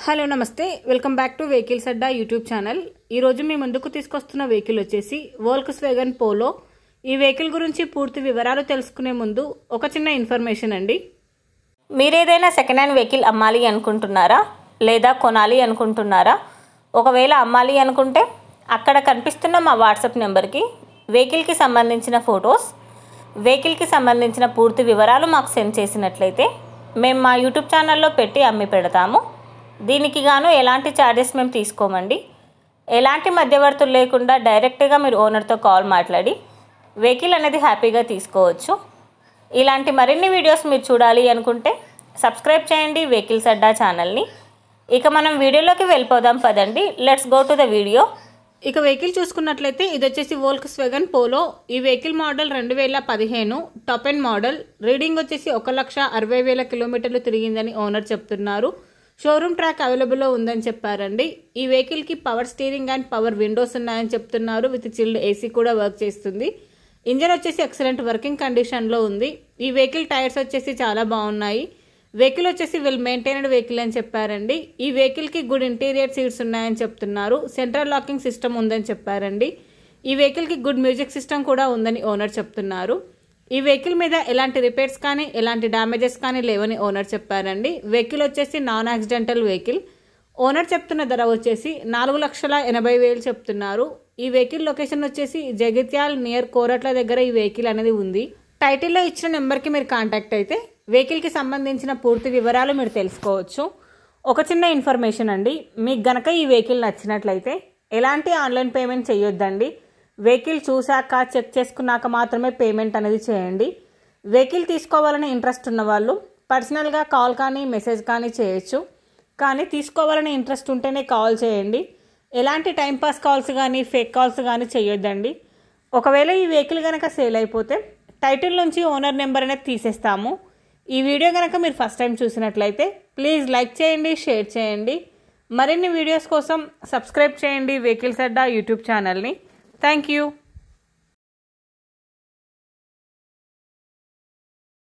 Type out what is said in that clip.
Hello నమస్తే welcome back to vehicles Adda YouTube channel. ఈరోజు మీ ముందుకు తీసుకొస్తున్న వెహికల్ వచ్చేసి వోల్క్స్వేగన్ పోలో. ఈ వెహికల్ గురించి పూర్తి వివరాలు తెలుసుకునే ముందు ఒక చిన్న ఇన్ఫర్మేషన్ అండి. మీరేదైనా సెకండ్ హ్యాండ్ వెహికల్ అమ్మాలి అనుకుంటున్నారా లేదా కొనాలి అనుకుంటున్నారా? ఒకవేళ అమ్మాలి అనుకుంటే అక్కడ కనిపిస్తున్న మా వాట్సాప్ నెంబర్కి వెహికల్కి సంబంధించిన ఫొటోస్, వెహికల్కి సంబంధించిన పూర్తి వివరాలు మాకు సెండ్ చేసినట్లయితే మేము మా యూట్యూబ్ ఛానల్లో పెట్టి అమ్మి పెడతాము. దీనికి గాను ఎలాంటి ఛార్జెస్ మేము తీసుకోమండి. ఎలాంటి మధ్యవర్తులు లేకుండా డైరెక్ట్గా మీరు ఓనర్తో కాల్ మాట్లాడి వెహికల్ అనేది హ్యాపీగా తీసుకోవచ్చు. ఇలాంటి మరిన్ని వీడియోస్ మీరు చూడాలి అనుకుంటే సబ్స్క్రైబ్ చేయండి వెహికల్స్ అడ్డా ఛానల్ని. ఇక మనం వీడియోలోకి వెళ్ళిపోదాం పదండి. Let's go to the video. ఇక వెహికల్ చూసుకున్నట్లయితే ఇది వచ్చేసి వోల్క్స్వేగన్ పోలో. ఈ vehicle model 2015 top end model. Reading వచ్చేసి 1,60,000 కిలోమీటర్లు తిరిగిందని ఓనర్ చెప్తున్నారు. షోరూమ్ ట్రాక్ అవైలబుల్లో ఉందని చెప్పారండి. ఈ వెహికల్కి power steering and power Windows ఉన్నాయని చెప్తున్నారు. విత్ చిల్డ్ ఏసీ కూడా వర్క్ చేస్తుంది. ఇంజన్ వచ్చేసి ఎక్సలెంట్ వర్కింగ్ కండిషన్లో ఉంది. ఈ వెహికల్ టైర్స్ వచ్చేసి చాలా బాగున్నాయి. వెహికల్ వచ్చేసి వెల్ మెయింటైన్డ్ వెహికల్ అని చెప్పారండి. ఈ వెహికల్కి గుడ్ ఇంటీరియర్ సీట్స్ ఉన్నాయని చెప్తున్నారు. సెంట్రల్ లాకింగ్ సిస్టమ్ ఉందని చెప్పారండి. ఈ వెహికల్కి గుడ్ మ్యూజిక్ సిస్టమ్ కూడా ఉందని ఓనర్ చెప్తున్నారు. ఈ వెహికల్ మీద ఎలాంటి రిపేర్స్ కానీ ఎలాంటి డ్యామేజెస్ కానీ లేవని ఓనర్ చెప్పారండి. వెహికల్ వచ్చేసి నాన్ యాక్సిడెంటల్ వెహికల్. ఓనర్ చెప్తున్న ధర వచ్చేసి 4,80,000 చెప్తున్నారు. ఈ వెహికల్ లొకేషన్ వచ్చేసి జగిత్యాల్ నియర్ కోరట్ల దగ్గర ఈ వెహికల్ అనేది ఉంది. టైటిల్లో ఇచ్చిన నెంబర్కి మీరు కాంటాక్ట్ అయితే వెహికల్కి సంబంధించిన పూర్తి వివరాలు మీరు తెలుసుకోవచ్చు. ఒక చిన్న ఇన్ఫర్మేషన్ అండి, మీకు గనక ఈ వెహికల్ నచ్చినట్లయితే ఎలాంటి ఆన్లైన్ పేమెంట్ చేయొద్దండి. వెహికల్ చూశాక చెక్ చేసుకున్నాక మాత్రమే పేమెంట్ అనేది చేయండి. వెహికల్ తీసుకోవాలని ఇంట్రెస్ట్ ఉన్న వాళ్ళు పర్సనల్గా కాల్ కానీ మెసేజ్ కానీ చేయొచ్చు. కానీ తీసుకోవాలని ఇంట్రెస్ట్ ఉంటేనే కాల్ చేయండి. ఎలాంటి టైంపాస్ కాల్స్ కానీ ఫేక్ కాల్స్ కానీ చేయొద్దండి. ఒకవేళ ఈ వెహికల్ కనుక సేల్ అయిపోతే టైటిల్ నుంచి ఓనర్ నెంబర్ అనేది తీసేస్తాము. ఈ వీడియో కనుక మీరు ఫస్ట్ టైం చూసినట్లయితే ప్లీజ్ లైక్ చేయండి, షేర్ చేయండి. మరిన్ని వీడియోస్ కోసం సబ్స్క్రైబ్ చేయండి వెహికల్స్ అడ్డా యూట్యూబ్ ఛానల్ని. Thank you.